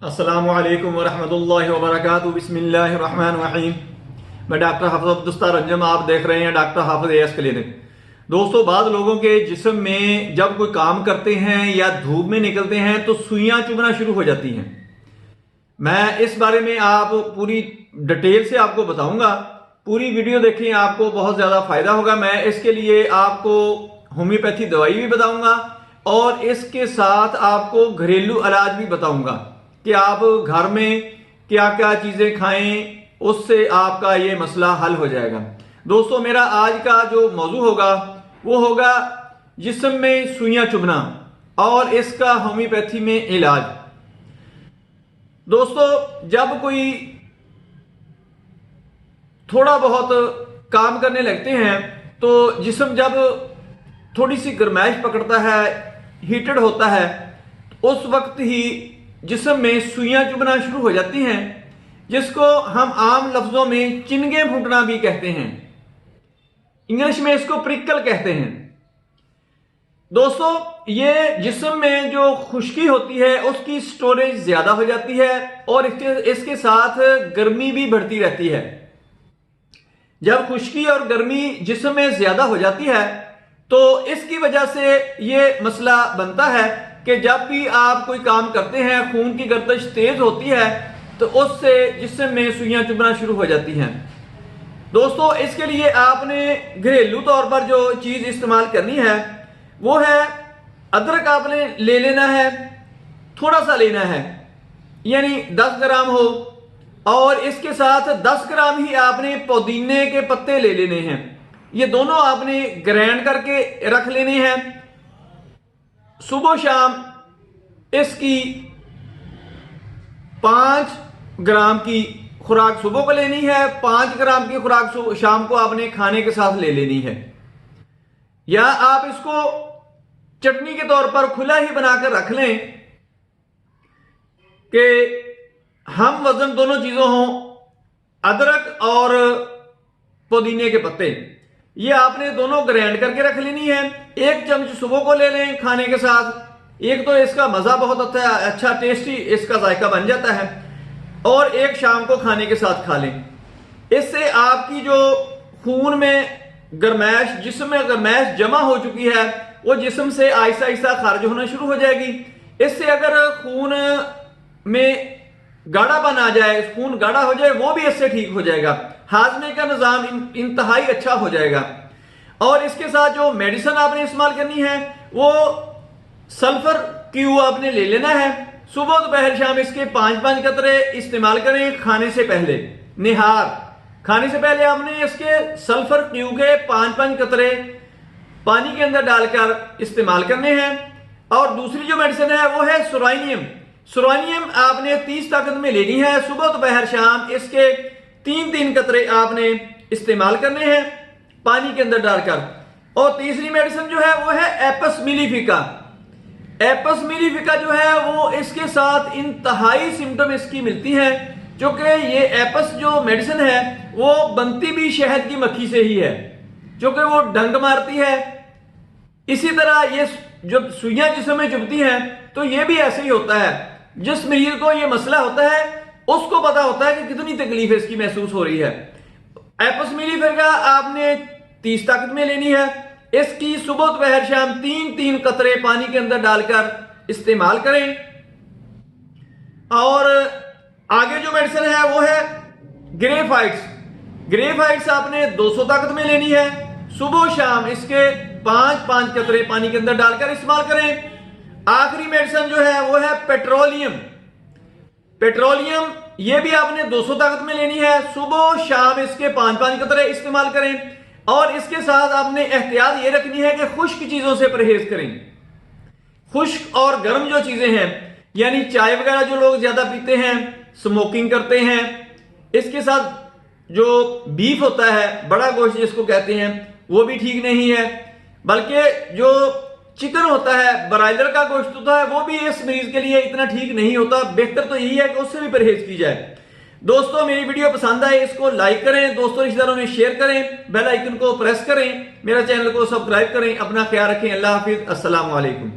अस्सलामुअलैकुम वरहमतुल्लाहि वबरकातुहू। बिस्मिल्लाहिर्रहमानिर्रहीम। मैं डॉक्टर हाफिज अब्दुस्तार रंजम, आप देख रहे हैं डॉक्टर हाफिज एएस क्लिनिक। दोस्तों, बाद लोगों के जिस्म में जब कोई काम करते हैं या धूप में निकलते हैं तो सुइयां चुभना शुरू हो जाती हैं। मैं इस बारे में आप पूरी डिटेल से आपको बताऊंगा। पूरी वीडियो देखें, आपको बहुत ज्यादा फायदा होगा। मैं इसके लिए आपको होम्योपैथी दवाई भी बताऊंगा और इसके साथ आपको घरेलू इलाज भी बताऊंगा कि आप घर में क्या क्या चीजें खाएं, उससे आपका ये मसला हल हो जाएगा। दोस्तों, मेरा आज का जो मौजू होगा वो होगा जिस्म में सुइयां चुभना और इसका होम्योपैथी में इलाज। दोस्तों, जब कोई थोड़ा बहुत काम करने लगते हैं तो जिस्म जब थोड़ी सी गर्माइश पकड़ता है, हीटेड होता है, उस वक्त ही जिस्म में सुइयां चुभना शुरू हो जाती हैं, जिसको हम आम लफ्जों में चिनगे फूटना भी कहते हैं। इंग्लिश में इसको प्रिकल कहते हैं। दोस्तों, ये जिस्म में जो खुश्की होती है उसकी स्टोरेज ज्यादा हो जाती है और इसके साथ गर्मी भी बढ़ती रहती है। जब खुश्की और गर्मी जिस्म में ज्यादा हो जाती है तो इसकी वजह से ये मसला बनता है कि जब भी आप कोई काम करते हैं, खून की गर्दिश तेज होती है तो उससे जिस्म में सुइयां चुभना शुरू हो जाती हैं। दोस्तों, इसके लिए आपने घरेलू तौर पर जो चीज इस्तेमाल करनी है वो है अदरक। आपने ले लेना है, थोड़ा सा लेना है, यानी 10 ग्राम हो, और इसके साथ 10 ग्राम ही आपने पुदीने के पत्ते ले लेने हैं। ये दोनों आपने ग्राइंड करके रख लेने हैं। सुबह शाम इसकी 5 ग्राम की खुराक सुबह को लेनी है, 5 ग्राम की खुराक शाम को आपने खाने के साथ ले लेनी है। या आप इसको चटनी के तौर पर खुला ही बनाकर रख लें कि हम वजन दोनों चीजों हों, अदरक और पुदीने के पत्ते। ये आपने दोनों ग्राइंड करके रख लेनी है। 1 चम्मच सुबह को ले लें खाने के साथ। एक तो इसका मजा बहुत अच्छा टेस्टी इसका जायका बन जाता है, और एक शाम को खाने के साथ खा लें। इससे आपकी जो खून में गर्मैश, जिस्म में गर्मैश जमा हो चुकी है, वो जिस्म से आहिस्ता आहिस्ता खारिज होना शुरू हो जाएगी। इससे अगर खून में गाढ़ापन आ जाए, खून गाढ़ा हो जाए, वो भी इससे ठीक हो जाएगा। हाजमे का निजाम इंतहाई अच्छा हो जाएगा। और इसके साथ जो मेडिसिन आपने इस्तेमाल करनी है वो सल्फर क्यू आपने ले लेना है। सुबह दोपहर शाम इसके 5-5 कतरे इस्तेमाल करें खाने से पहले। निहार खाने से पहले आपने इसके सल्फर क्यू के 5-5 कतरे पानी के अंदर डालकर इस्तेमाल करने हैं। और दूसरी जो मेडिसिन है वो है सुराइनियम। सुराइनियम आपने 30 ताकत में लेनी है। सुबह दोपहर शाम इसके 3-3 कतरे आपने इस्तेमाल करने हैं पानी के अंदर डालकर। और तीसरी मेडिसिन जो है वो है एपस मिलीफिका। एपस मिलीफिका जो है वो इसके साथ इंतहाई सिम्टम इसकी मिलती हैं, क्योंकि ये एपस जो मेडिसिन है वो बनती भी शहद की मक्खी से ही है, क्योंकि वो डंक मारती है। इसी तरह ये जब सुइयां जिस्म में चुभती हैं तो ये भी ऐसे ही होता है। जिस मरीज को ये मसला होता है उसको पता होता है कि कितनी तकलीफ इसकी महसूस हो रही है। एपस मिलीफिका आपने 30 ताकत में लेनी है। इसकी सुबह दोपहर शाम 3-3 कतरे पानी के अंदर डालकर इस्तेमाल करें। और आगे जो मेडिसिन है वो है ग्रेफाइट्स। ग्रेफाइट्स आपने 200 ताकत में लेनी है। सुबह शाम इसके 5-5 कतरे पानी के अंदर डालकर इस्तेमाल करें। आखिरी मेडिसिन जो है वो है पेट्रोलियम। पेट्रोलियम ये भी आपने 200 ताकत में लेनी है। सुबह शाम इसके 5-5 कतरे इस्तेमाल करें। और इसके साथ आपने एहतियात ये रखनी है कि खुश्क चीजों से परहेज करें। खुश्क और गर्म जो चीजें हैं, यानी चाय वगैरह जो लोग ज्यादा पीते हैं, स्मोकिंग करते हैं, इसके साथ जो बीफ होता है, बड़ा गोश्त जिसको कहते हैं, वो भी ठीक नहीं है। बल्कि जो चिकन होता है, ब्रायलर का गोश्त होता है, वो भी इस मरीज के लिए इतना ठीक नहीं होता। बेहतर तो यही है कि उससे भी परहेज की जाए। दोस्तों, मेरी वीडियो पसंद आए इसको लाइक करें, दोस्तों रिश्तेदारों में शेयर करें, बेल आइकन को प्रेस करें, मेरा चैनल को सब्सक्राइब करें। अपना ख्याल रखें। अल्लाह हाफिज। अस्सलाम वालेकुम।